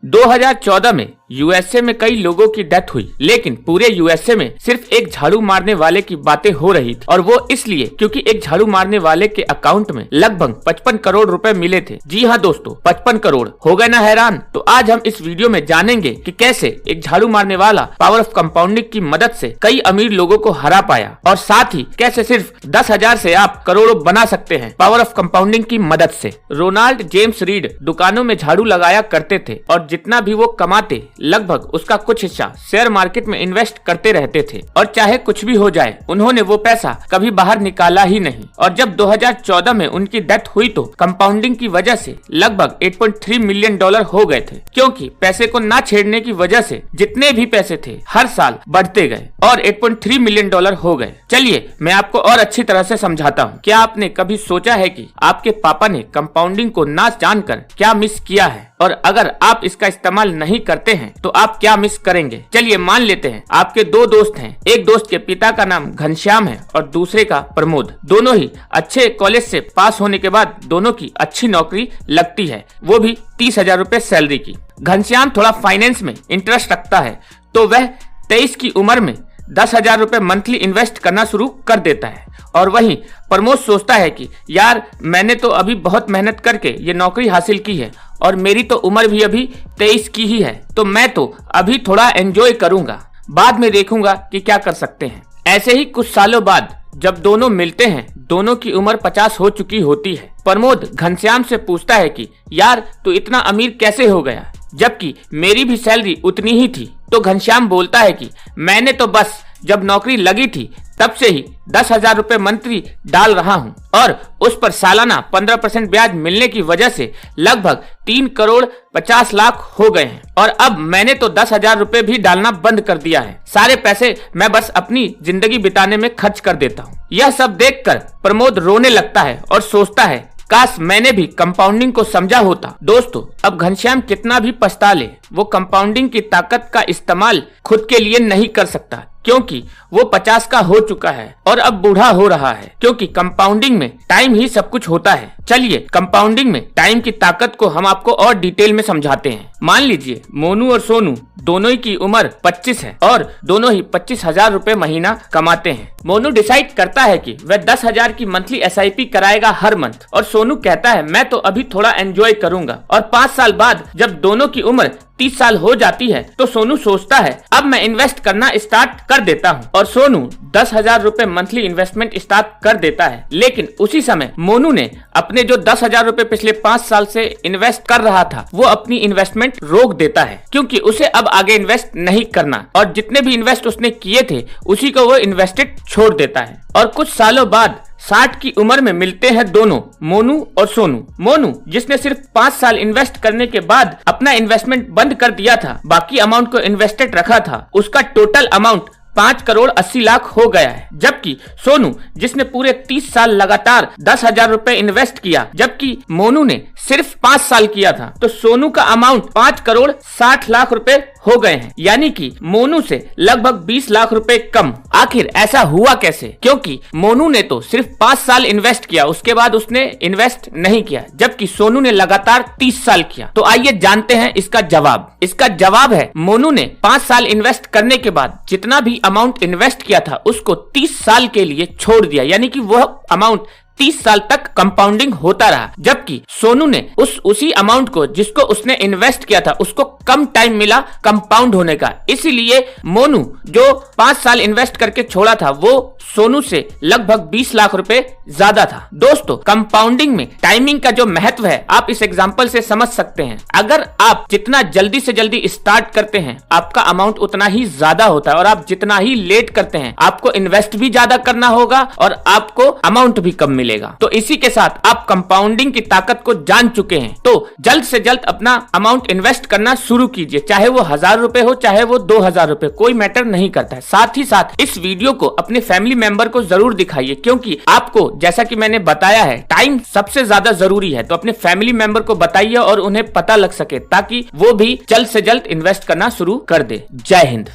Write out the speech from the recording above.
2014 में यूएसए में कई लोगों की डेथ हुई, लेकिन पूरे यूएसए में सिर्फ एक झाड़ू मारने वाले की बातें हो रही थी और वो इसलिए क्योंकि एक झाड़ू मारने वाले के अकाउंट में लगभग 55 करोड़ रुपए मिले थे। जी हाँ दोस्तों, 55 करोड़। हो गए ना हैरान? तो आज हम इस वीडियो में जानेंगे कि कैसे एक झाड़ू मारने वाला पावर ऑफ कंपाउंडिंग की मदद से कई अमीर लोगों को हरा पाया और साथ ही कैसे सिर्फ 10,000 से आप करोड़ों बना सकते हैं पावर ऑफ कंपाउंडिंग की मदद से। रोनाल्ड जेम्स रीड दुकानों में झाड़ू लगाया करते थे और जितना भी वो कमाते लगभग उसका कुछ हिस्सा शेयर मार्केट में इन्वेस्ट करते रहते थे और चाहे कुछ भी हो जाए उन्होंने वो पैसा कभी बाहर निकाला ही नहीं। और जब 2014 में उनकी डेथ हुई तो कंपाउंडिंग की वजह से लगभग 8.3 मिलियन डॉलर हो गए थे, क्योंकि पैसे को ना छेड़ने की वजह से जितने भी पैसे थे हर साल बढ़ते गए और 8.3 मिलियन डॉलर हो गए। चलिए मैं आपको और अच्छी तरह से समझाता हूँ। क्या आपने कभी सोचा है कि आपके पापा ने कंपाउंडिंग को ना जानकर क्या मिस किया है, और अगर आप इसका इस्तेमाल नहीं करते हैं तो आप क्या मिस करेंगे? चलिए मान लेते हैं आपके दो दोस्त हैं। एक दोस्त के पिता का नाम घनश्याम है और दूसरे का प्रमोद। दोनों ही अच्छे कॉलेज से पास होने के बाद दोनों की अच्छी नौकरी लगती है, वो भी 30,000 रुपए सैलरी की। घनश्याम थोड़ा फाइनेंस में इंटरेस्ट रखता है तो वह 23 की उम्र में 10,000 रुपए मंथली इन्वेस्ट करना शुरू कर देता है। और वहीं प्रमोद सोचता है कि यार मैंने तो अभी बहुत मेहनत करके ये नौकरी हासिल की है और मेरी तो उम्र भी अभी 23 की ही है, तो मैं तो अभी थोड़ा एंजॉय करूंगा, बाद में देखूंगा कि क्या कर सकते हैं। ऐसे ही कुछ सालों बाद जब दोनों मिलते हैं, दोनों की उम्र 50 हो चुकी होती है। प्रमोद घनश्याम से पूछता है कि यार तू इतना अमीर कैसे हो गया, जबकि मेरी भी सैलरी उतनी ही थी। तो घनश्याम बोलता है कि मैंने तो बस जब नौकरी लगी थी तब से ही 10,000 रुपए मंथली डाल रहा हूँ और उस पर सालाना 15% ब्याज मिलने की वजह से लगभग 3 करोड़ 50 लाख हो गए हैं। और अब मैंने तो 10,000 रुपए भी डालना बंद कर दिया है। सारे पैसे मैं बस अपनी जिंदगी बिताने में खर्च कर देता हूँ। यह सब देखकर प्रमोद रोने लगता है और सोचता है काश मैंने भी कंपाउंडिंग को समझा होता। दोस्तों अब घनश्याम कितना भी पछता ले, वो कंपाउंडिंग की ताकत का इस्तेमाल खुद के लिए नहीं कर सकता, क्योंकि वो 50 का हो चुका है और अब बूढ़ा हो रहा है, क्योंकि कंपाउंडिंग में टाइम ही सब कुछ होता है। चलिए कंपाउंडिंग में टाइम की ताकत को हम आपको और डिटेल में समझाते हैं। मान लीजिए मोनू और सोनू दोनों ही की उम्र 25 है और दोनों ही 25,000 रुपए महीना कमाते हैं। मोनू डिसाइड करता है कि वह 10,000 की मंथली SIP कराएगा हर मंथ, और सोनू कहता है मैं तो अभी थोड़ा एंजॉय करूंगा। और 5 साल बाद जब दोनों की उम्र 30 साल हो जाती है तो सोनू सोचता है अब मैं इन्वेस्ट करना स्टार्ट कर देता हूँ, और सोनू 10,000 रुपए मंथली इन्वेस्टमेंट स्टार्ट कर देता है। लेकिन उसी समय मोनू ने अपने जो 10,000 रुपए पिछले 5 साल से इन्वेस्ट कर रहा था वो अपनी इन्वेस्टमेंट रोक देता है, क्योंकि उसे अब आगे इन्वेस्ट नहीं करना, और जितने भी इन्वेस्ट उसने किए थे उसी को वो इन्वेस्टेड छोड़ देता है। और कुछ सालों बाद 60 की उम्र में मिलते हैं दोनों, मोनू और सोनू। मोनू जिसने सिर्फ 5 साल इन्वेस्ट करने के बाद अपना इन्वेस्टमेंट बंद कर दिया था, बाकी अमाउंट को इन्वेस्टेड रखा था, उसका टोटल अमाउंट 5 करोड़ 80 लाख हो गया है। जबकि सोनू जिसने पूरे 30 साल लगातार 10,000 रुपए इन्वेस्ट किया, जबकि मोनू ने सिर्फ 5 साल किया था, तो सोनू का अमाउंट 5 करोड़ 60 लाख रुपए हो गए हैं, यानी कि मोनू से लगभग 20 लाख रुपए कम। आखिर ऐसा हुआ कैसे? क्योंकि मोनू ने तो सिर्फ 5 साल इन्वेस्ट किया, उसके बाद उसने इन्वेस्ट नहीं किया, जबकि सोनू ने लगातार 30 साल किया। तो आइए जानते हैं इसका जवाब। इसका जवाब है मोनू ने 5 साल इन्वेस्ट करने के बाद जितना भी अमाउंट इन्वेस्ट किया था उसको 30 साल के लिए छोड़ दिया, यानी कि वह अमाउंट 30 साल तक कंपाउंडिंग होता रहा। जबकि सोनू ने उसी अमाउंट को जिसको उसने इन्वेस्ट किया था उसको कम टाइम मिला कंपाउंड होने का, इसीलिए मोनू जो 5 साल इन्वेस्ट करके छोड़ा था वो सोनू से लगभग 20 लाख रुपए ज्यादा था। दोस्तों कंपाउंडिंग में टाइमिंग का जो महत्व है आप इस एग्जांपल से समझ सकते हैं। अगर आप जितना जल्दी से जल्दी स्टार्ट करते हैं आपका अमाउंट उतना ही ज्यादा होता है, और आप जितना ही लेट करते हैं आपको इन्वेस्ट भी ज्यादा करना होगा और आपको अमाउंट भी कम मिलेगा। तो इसी के साथ आप कंपाउंडिंग की ताकत को जान चुके हैं, तो जल्द से जल्द अपना अमाउंट इन्वेस्ट करना शुरू कीजिए, चाहे वो 1,000 रुपए हो चाहे वो 2,000 रुपए, कोई मैटर नहीं करता है। साथ ही साथ इस वीडियो को अपने फैमिली मेंबर को जरूर दिखाइए, क्योंकि आपको जैसा कि मैंने बताया है टाइम सबसे ज्यादा जरूरी है। तो अपने फैमिली मेंबर को बताइए और उन्हें पता लग सके, ताकि वो भी जल्द से जल्द इन्वेस्ट करना शुरू कर दे। जय हिंद।